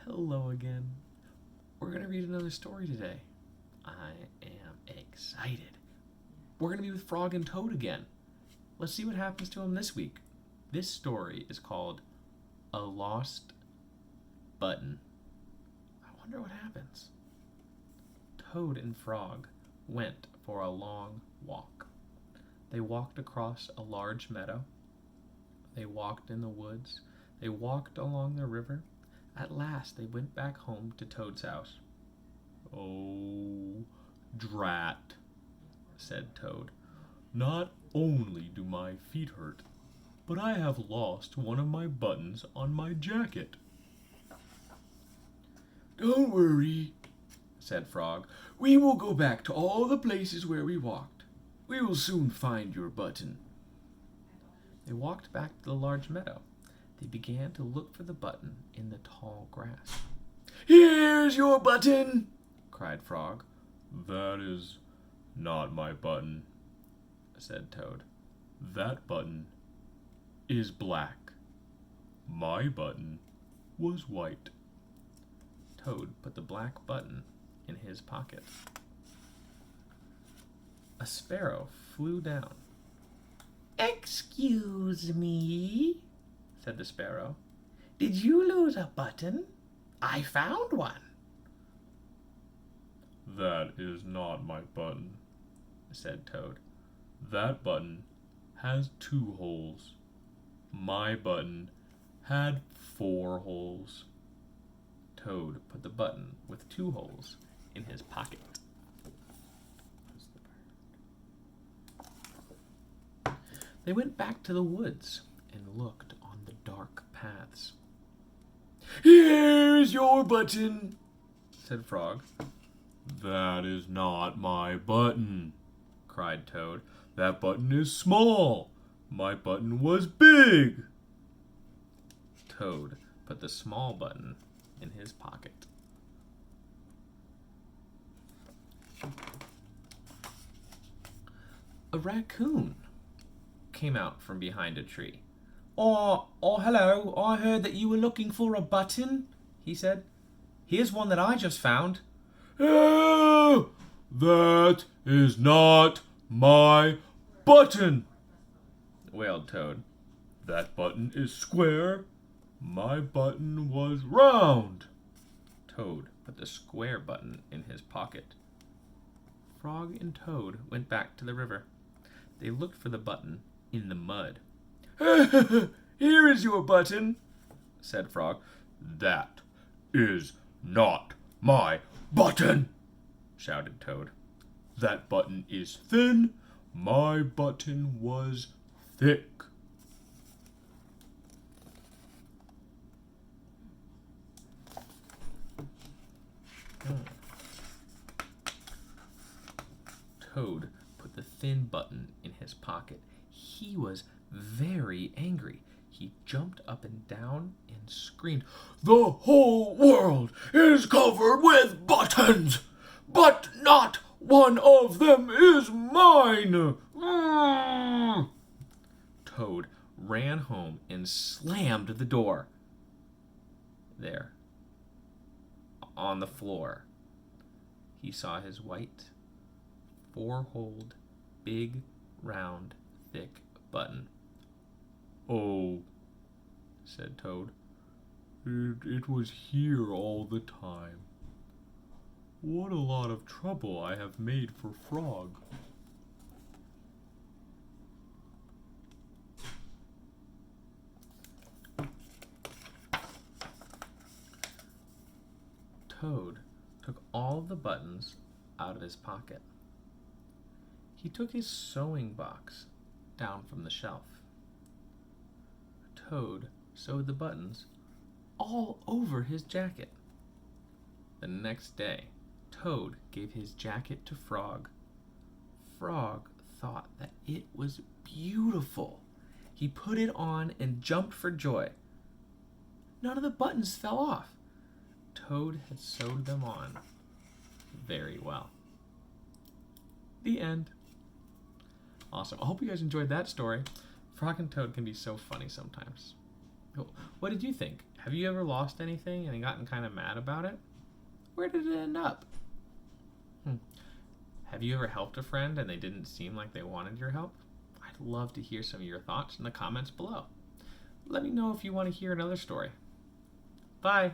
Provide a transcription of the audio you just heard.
Hello again. We're going to read another story today. I am excited. We're going to be with Frog and Toad again. Let's see what happens to them this week. This story is called A Lost Button. I wonder what happens. Toad and Frog went for a long walk. They walked across a large meadow. They walked in the woods. They walked along the river. At last, they went back home to Toad's house. "Oh, drat," said Toad. "Not only do my feet hurt, but I have lost one of my buttons on my jacket." "Don't worry," said Frog. "We will go back to all the places where we walked. We will soon find your button." They walked back to the large meadow. They began to look for the button in the tall grass. "Here's your button!" cried Frog. "That is not my button," said Toad. "That button is black. My button was white." Toad put the black button in his pocket. A sparrow flew down. "Excuse me," said the sparrow. "Did you lose a button? I found one." "That is not my button," said Toad. "That button has 2 holes. My button had 4 holes." Toad put the button with 2 holes in his pocket. They went back to the woods and looked on the dark paths. "Here's your button," said Frog. "That is not my button," cried Toad. "That button is small. My button was big." Toad put the small button in his pocket. A raccoon came out from behind a tree. Oh, hello. I heard that you were looking for a button," he said. "Here's one that I just found." "Oh, that is not my button," wailed Toad. "That button is square. My button was round." Toad put the square button in his pocket. Frog and Toad went back to the river. They looked for the button in the mud. "Here is your button," said Frog. "That is not my button," shouted Toad. "That button is thin. My button was thick." Toad put the thin button in his pocket. He was very angry. He jumped up and down and screamed, "The whole world is covered with buttons, but not one of them is mine." Toad ran home and slammed the door. There, on the floor, he saw his white, 4-holed, big, round, thick button. "Oh," said Toad, it was here all the time. What a lot of trouble I have made for Frog." Toad took all the buttons out of his pocket. He took his sewing box down from the shelf. Toad sewed the buttons all over his jacket. The next day, Toad gave his jacket to Frog. Frog thought that it was beautiful. He put it on and jumped for joy. None of the buttons fell off. Toad had sewed them on very well. The end. Awesome. I hope you guys enjoyed that story. Frog and Toad can be so funny sometimes. What did you think? Have you ever lost anything and gotten kind of mad about it? Where did it end up? Hmm. Have you ever helped a friend and they didn't seem like they wanted your help? I'd love to hear some of your thoughts in the comments below. Let me know if you want to hear another story. Bye!